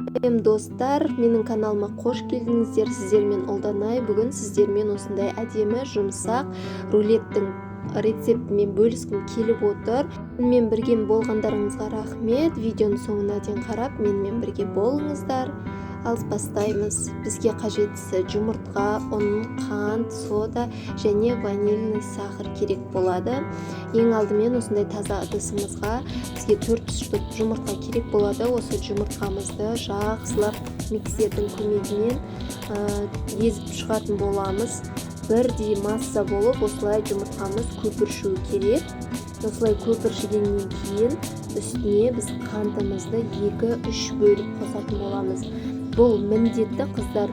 Достар, менің каналыма қош келдіңіздер. Сіздермен Ұлданай. Бүгін сіздермен осындай әдемі жұмсақ рулеттің рецептімен бөліскім келіп отыр. Менімен бірге болғандарыңызға рахмет. Видеоны соңына дейін қарап, менімен бірге болыңыздар. Ал бастаймыз. Бізге қажеттісі жұмыртқа, ұн, қант, сода және ванильный сахар керек болады. Ең алдымен осындай таза ыдысымызға бізге 400 штук жұмыртқа керек болады. Осы жұмыртқамызды жақсылап миксердің көмегімен езіп шығатын боламыз. Бірдей масса болып, осылай жұмыртқамыз көпіршуі керек. Осылай көпіршігеннен кейін үстіне біз қантымызды 2-3 бөліп қосатын боламыз. Бұл міндетті, қыздар.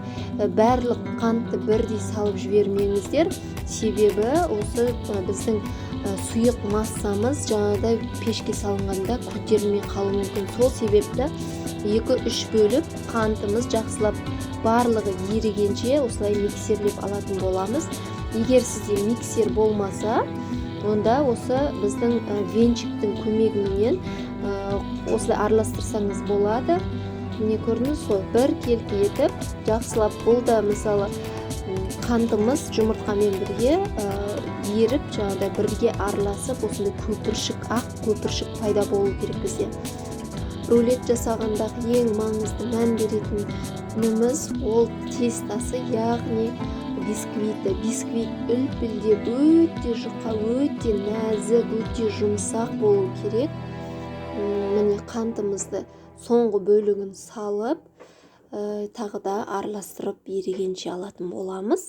Барлық қантты бірдей салып жібермеңіздер. Себебі осы біздің сұйық массамыз жаңағыдай пешке салынғанда көтерілмей қалуы мүмкін. Сол себепті 2-3 бөліп қантымыз жақсылап барлығы ерігенше осылай миксерлеп алатын боламыз. Егер сізде миксер болмаса, онда осы біздің венчиктің көмегімен осылай араластырсаңыз болады. Міне көрдіңіз ғой, бір келкі етіп жақсылап, бұл да мысалы қантымыз жұмыртқамен бірге еріп, жаңағыдай бірге араласып, осындай көпіршік, ақ көпіршік пайда болу керек бізде. Рулет жасағандағы ең маңызды мән беретініміз ол тестасы, яғни бисквиті. Бисквит үлпілдеп, өте жұқа, өте нәзік, өте жұмсақ болу керек. Міне қантымызды соңғы бөлігін салып, тағы да араластырып ерігенше алатын боламыз.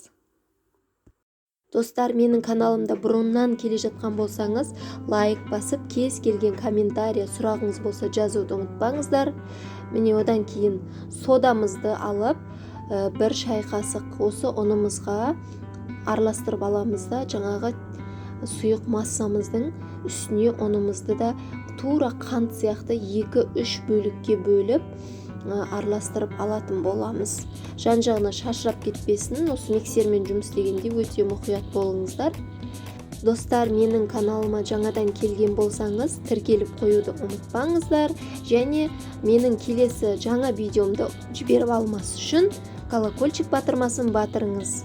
Достар, менің каналымда бұрыннан келе жатқан болсаңыз, лайк басып, кез келген комментария, сұрағыңыз болса жазуды ұмытпаңыздар. Міне одан кейін содамызды алып, 1 шай қасық осы ұнымызға араластырып аламыз да, жаңағы сұйық массамыздың үстіне ұнымызды да тура қант сияқты 2-3 бөлікке бөліп араластырып алатын боламыз. Жан-жағына шашырап кетпесін, осы миксермен жұмыс істегенде өте мұқият болыңыздар. Достар, менің каналыма жаңадан келген болсаңыз, тіркеліп қоюды ұмытпаңыздар, және менің келесі жаңа видеомды жіберіп алмас үшін колокольчик батырмасын батырыңыз.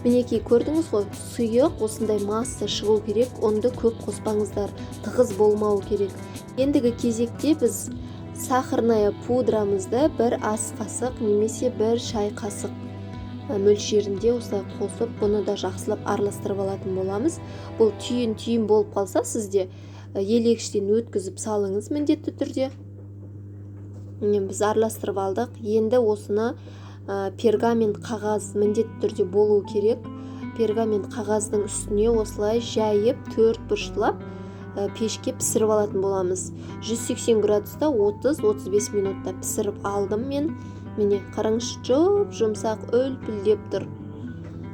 Мінекей көрдіңіз ғой, сұйық осындай масса шығу керек, онды көп қоспаңыздар, тығыз болмау керек. Ендігі кезекте біз сахарная пудрамызды 1 ас қасық немесе 1 шай қасық мөлшерінде осылай қосып, бұны да жақсылап араластырып алатын боламыз. Бұл түйін болып қалса, сізде елегіштен өткізіп салыңыз міндетті түрде. Біз араластырып алдық. Енді осыны пергамент қағаз міндетті түрде болу керек. Пергамент қағаздың үстіне осылай жайып 4 бұрыштылап пешке пісіріп алатын боламыз. 180 градуста 30-35 минутта пісіріп алдым мен. Міне қараңызшы, жұмсақ үлпілдеп тұр.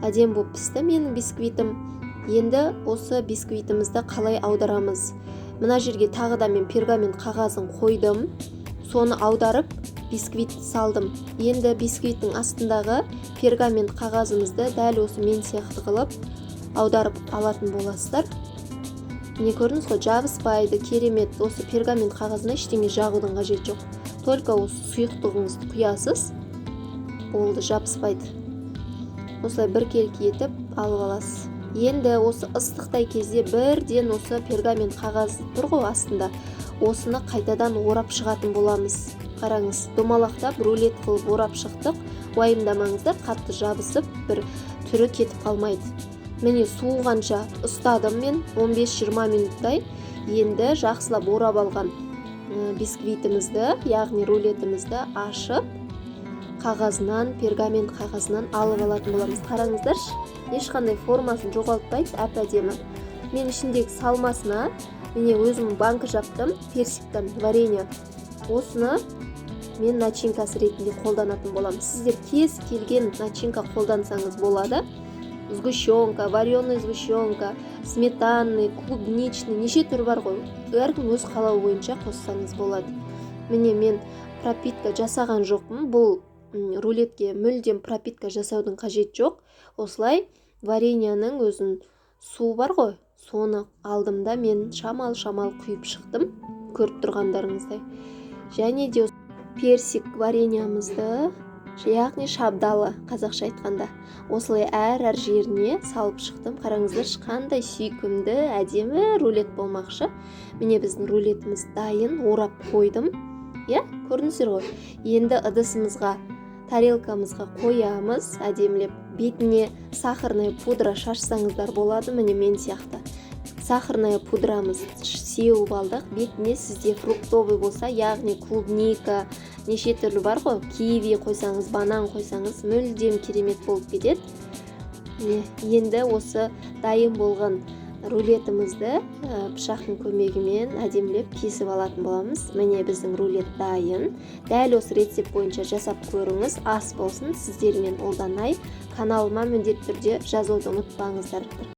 Әдем болып пісті менің бисквитім. Енді осы бисквитімізді қалай аударамыз? Мына жерге тағы да мен пергамент қағазын қойдым. Соны аударып бисквит салдым. Енді бисквиттің астындағы пергамент қағазымызды дәл осы мен сияқты қылып аударып алатын боласыздар. Не көрдіңіз ғой, жабыспайды, керемет. Осы пергамент қағазына ештеңе жағудың қажет жоқ. Только осы сұйықтығыңызды құясыз, болды, жабыспайды. Осылай бір келкі етіп алып аласыз. Енді осы ыстықтай кезде бірден осы пергамент қағаз тұр ғой астында, осыны қайтадан орап шығатын боламыз. Қараңыз, домалақтап рулет қылып орап шықтық. Уайымдамаңыздар, қатты жабысып, бір түрі кетіп қалмайды. Міне суығанша ұстадым мен 15-20 минуттай. Енді жақсылап орап алған бисквитімізді, яғни рулетімізді ашып, қағазынан, пергамент қағазынан алып алатын боламыз. Қараңыздаршы, ешқандай формасын жоғалтпайды, әп-әдемі. Мен ішіндегі салмасына міне өзім банка жаптым, персиктан варенье. Осыны мен начинкасы ретінде қолданатын боламын. Сіздер кез келген начинка қолдансаңыз болады. Сгущенка, вареный сгущенка, сметанный, клубничный, неше түр бар ғой. Әркім өз қалауы бойынша қоссаңыз болады. Міне мен пропитка жасаған жоқпын. Бұл рулетке мүлдем пропитка жасаудың қажет жоқ. Осылай вареньяның өзін су бар ғой, соны алдым да мен шамал-шамал құйып шықтым, көріп тұрғандарыңыздай. Және де персик вареньямызды, яғни шабдалы қазақша айтқанда, осылай әр жеріне салып шықтым. Қараңыздар, қандай сүйкімді, әдемі рулет болмақшы. Міне біздің рулетіміз дайын, орап қойдым. Көрдіңіздер ғой. Енді ыдысымызға, тарелкамызға қоямыз, әдемілеп. Бетіне сахарная пудра шашсаңыздар болады, міне мен сияқты. Сахарная пудрамыз сеуіп алдық. Бетіне сізде фруктовый болса, яғни клубника, неше түрлі бар ғой, киви қойсаңыз, банан қойсаңыз, мүлдем керемет болып кетеді. Енді осы дайын болған рулетімізді пышақтың көмегімен әдемілеп кесіп алатын боламыз. Міне біздің рулет дайын. Дәл осы рецепт бойынша жасап көріңіз, ас болсын, сіздермен олданай. Каналыма міндетті түрде жазуды ұмытпаңыздар.